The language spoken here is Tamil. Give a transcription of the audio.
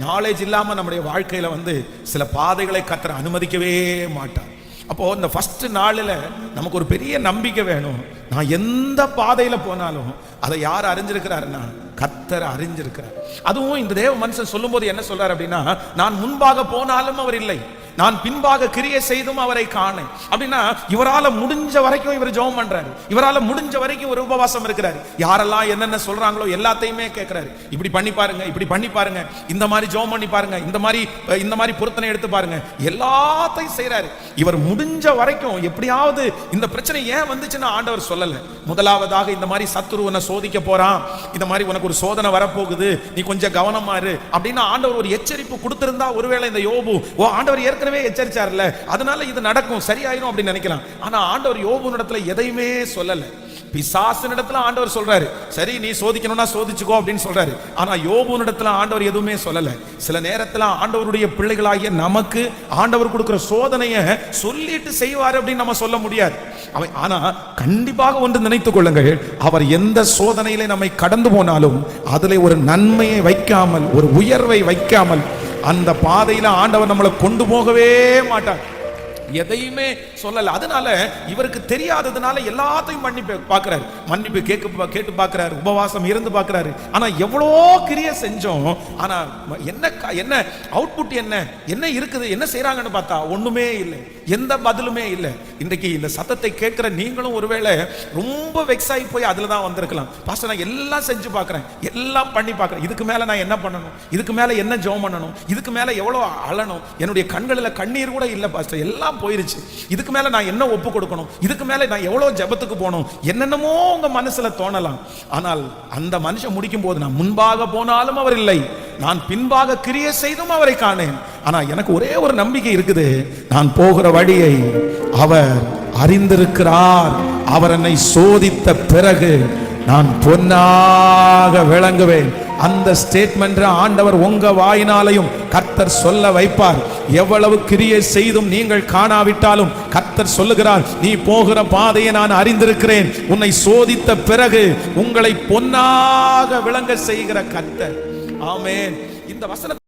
நாலேஜ் இல்லாம நம்முடைய வாழ்க்கையில சில பாதைகளை கர்த்தர் அனுமதிக்கவே மாட்டார். அப்போ இந்த ஃபர்ஸ்ட் நாளில் நமக்கு ஒரு பெரிய நம்பிக்கை வேணும். நான் எந்த பாதையில போனாலும் அதை யார் அறிஞ்சிருக்கிறாருன்னா கர்த்தர் அறிஞ்சிருக்கிறார். அதுவும் இந்த தேவ மனுஷன் சொல்லும் போது என்ன சொல்றாரு அப்படின்னா, நான் முன்பாக போனாலும் அவர் இல்லை, நான் பின்பாக கிரியை செய்தும் அவரை காணேன். அப்படின்னா இவரால முடிஞ்ச வரைக்கும் இவர் ஜெபம் பண்றாரு, இவரால முடிஞ்ச வரைக்கும் ஒரு உபவாசம் இருக்கிறாரு. யாரெல்லாம் என்னென்ன சொல்றாங்களோ எல்லாத்தையுமே கேட்கிறாரு. இப்படி பண்ணி பாருங்க, இப்படி பண்ணி பாருங்க, இந்த மாதிரி ஜெபம் பண்ணி பாருங்க, இந்த மாதிரி பொருத்தனை எடுத்து பாருங்க, எல்லாத்தையும் செய்யறாரு. இவர் முடிஞ்ச வரைக்கும் எப்படியாவது இந்த பிரச்சனை ஏன் வந்துச்சுன்னா ஆண்டவர் சொல்லல. முதலாவதாக இந்த மாதிரி சத்துருவனை சோதிக்க போறான், இந்த மாதிரி உனக்கு ஒரு சோதனை வரப்போகுது, நீ கொஞ்சம் கவனமா இரு அப்படின்னு ஆண்டவர் ஒரு எச்சரிப்பு கொடுத்திருந்தா ஒருவேளை இந்த யோபு ஆண்டவர் ஏற்கனவே எச்சரிச்சார்ல, அதனால இது நடக்கும் சரியாயிரும் அப்படின்னு நினைக்கலாம். ஆனா ஆண்டவர் யோபு இடத்துல எதையுமே சொல்லல. பிசாசின் இடத்துல ஆண்டவர் சொல்றாரு, சரி நீ சோதிக்கணும்னா சோதிச்சுக்கோ அப்படின்னு சொல்றாரு. ஆனா யோபு இடத்துல ஆண்டவர் எதுவுமே சொல்லல. சில நேரத்துல ஆண்டவருடைய பிள்ளைகளாகிய நமக்கு ஆண்டவர் கொடுக்கிற சோதனையை சொல்லிட்டு செய்வார் அப்படின்னு நம்ம சொல்ல முடியாது. ஆனா கண்டிப்பாக ஒன்று நினைத்துக் கொள்ளுங்கள், அவர் எந்த சோதனையிலே நம்மை கடந்து போனாலும் அதிலே ஒரு நன்மையை வைக்காமல், ஒரு உயர்வை வைக்காமல் அந்த பாதையில ஆண்டவர் நம்மளை கொண்டு போகவே மாட்டார். எதையுமே சொல்லல. அதனால இவருக்கு தெரியாததுனால எல்லாத்தையும் மன்னிப்பு பார்க்கிறாரு, மன்னிப்பு கேட்டு பார்க்கிறாரு, உபவாசம் இருந்து பார்க்கிறாரு. ஆனா எவ்வளோ கிரியை செஞ்சோம், ஆனா என்ன அவுட்புட் என்ன இருக்குது, என்ன செய்யறாங்கன்னு பார்த்தா ஒண்ணுமே இல்லை, எந்த பதிலுமே இல்லை. இன்றைக்கு இந்த சத்தத்தை கேட்கிற நீங்களும் ஒருவேளை ரொம்ப வெக்ஸ் ஆகி போய் அதுல தான் வந்திருக்கலாம். பாஸ்டர் நான் எல்லாம் செஞ்சு பார்க்கிறேன், எல்லாம் பண்ணி பார்க்கிறேன், இதுக்கு மேல நான் என்ன பண்ணணும், இதுக்கு மேல என்ன ஜெபம் பண்ணணும், இதுக்கு மேல எவ்வளவு அழணும், என்னுடைய கண்களில் கண்ணீர் கூட இல்லை பாஸ்டர், எல்லாம் போயிருச்சு, இதுக்கு மேல நான் என்ன ஒப்பு கொடுக்கணும், இதுக்கு மேல நான் எவ்வளவு ஜெபத்துக்கு போகணும், என்னென்னமோ உங்க மனசுல தோணலாம். ஆனால் அந்த மனுஷன் முடிக்கும் போது, நான் முன்பாக போனாலும் அவர் இல்லை, நான் பின்பாக கிரியை செய்தும் அவரை காணேன். ஆனா எனக்கு ஒரே ஒரு நம்பிக்கை இருக்குது, நான் போகிற வழியை அவர் அறிந்திருக்கிறார், அவர் என்னை சோதித்த பிறகு நான் பொன்னாக விளங்குவேன். அந்த ஸ்டேட்மெண்ட் ஆண்டவர் உங்க வாயினாலையும் கர்த்தர் சொல்ல வைப்பார். எவ்வளவு கிரியை செய்தும் நீங்கள் காணாவிட்டாலும் கர்த்தர் சொல்லுகிறார், நீ போகிற பாதையை நான் அறிந்திருக்கிறேன், உன்னை சோதித்த பிறகு உங்களை பொன்னாக விளங்க செய்கிற கர்த்தர். ஆமென். இந்த வசனம்